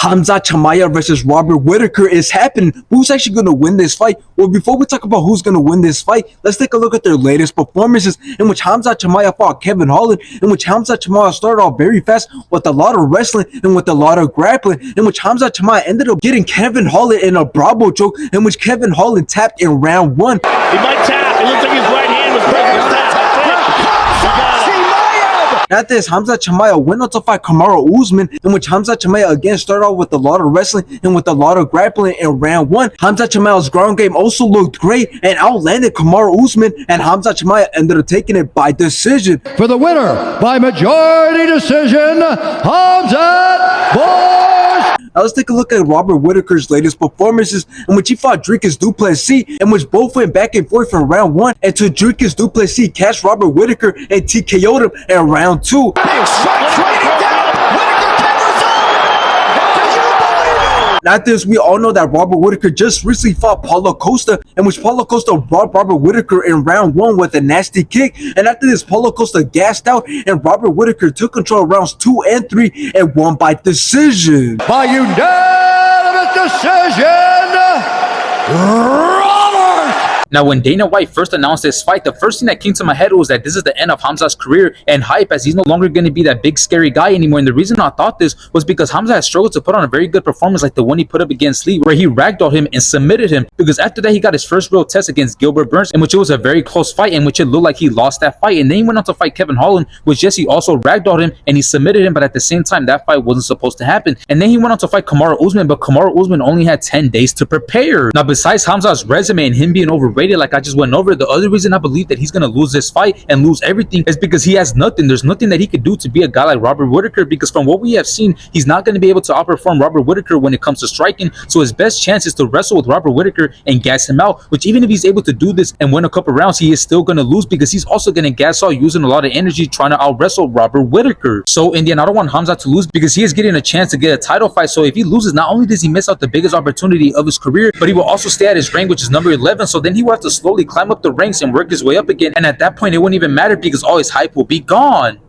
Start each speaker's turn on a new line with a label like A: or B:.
A: Khamzat Chimaev versus Robert Whittaker is happening. Who's actually going to win this fight? Well, before we talk about who's going to win this fight, let's take a look at their latest performances, in which Khamzat Chimaev fought Kevin Holland, in which Khamzat Chimaev started off very fast with a lot of wrestling and with a lot of grappling, in which Khamzat Chimaev ended up getting Kevin Holland in a Bravo choke, in which Kevin Holland tapped in round 1.
B: He might tap. It looks like his right hand was breaking his tap.
A: After this, Khamzat Chimaev went on to fight Kamaru Usman, in which Khamzat Chimaev again started off with a lot of wrestling and with a lot of grappling in round 1. Khamzat Chimaev's ground game also looked great and outlanded Kamaru Usman, and Khamzat Chimaev ended up taking it by decision.
C: For the winner by majority decision, Khamzat Boys.
A: Now let's take a look at Robert Whittaker's latest performances, in which he fought Dricus Du Plessis, in which both went back and forth in round 1, until Dricus Du Plessis catched Robert Whittaker and TKO'd him in round 2.
D: Big strike raining down. Whittaker covers up. Can you believe it?
A: After this, we all know that Robert Whittaker just recently fought Paulo Costa, in which Paulo Costa robbed Robert Whittaker in round 1 with a nasty kick. And after this, Paulo Costa gassed out, and Robert Whittaker took control of rounds 2 and 3 and won by decision.
C: By unanimous decision, Robert!
E: Now, when Dana White first announced this fight, the first thing that came to my head was that this is the end of Khamzat's career and hype, as he's no longer going to be that big scary guy anymore. And the reason I thought this was because Khamzat has struggled to put on a very good performance like the one he put up against Lee, where he ragdolled him and submitted him. Because after that, he got his first real test against Gilbert Burns, in which it was a very close fight, in which it looked like he lost that fight. And then he went on to fight Kevin Holland, which yes, he also ragdolled him and he submitted him, but at the same time, that fight wasn't supposed to happen. And then he went on to fight Kamaru Usman, but Kamaru Usman only had 10 days to prepare. Now, besides Khamzat's resume and him being overrated, like I just went over, the other reason I believe that he's going to lose this fight and lose everything is because he has nothing. There's nothing that he could do to be a guy like Robert Whittaker, because from what we have seen, he's not going to be able to outperform Robert Whittaker when it comes to striking. So his best chance is to wrestle with Robert Whittaker and gas him out, which even if he's able to do this and win a couple rounds, he is still going to lose, because he's also going to gas out using a lot of energy trying to out wrestle Robert Whittaker. So in the end, I don't want Khamzat to lose, because he is getting a chance to get a title fight. So if he loses, not only does he miss out the biggest opportunity of his career, but he will also stay at his rank, which is number 11. So then he will have to slowly climb up the ranks and work his way up again, and at that point it wouldn't even matter, because all his hype will be gone.